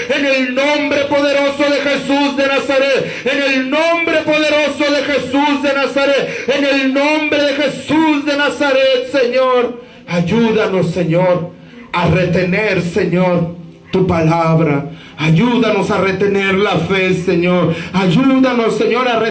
[SPEAKER 1] en el nombre poderoso de Jesús de Nazaret. En el nombre poderoso de Jesús de Nazaret. En el nombre de Jesús de Nazaret, Señor. Ayúdanos, Señor, a retener, Señor, tu palabra. Ayúdanos a retener la fe, Señor. Ayúdanos, Señor, a retener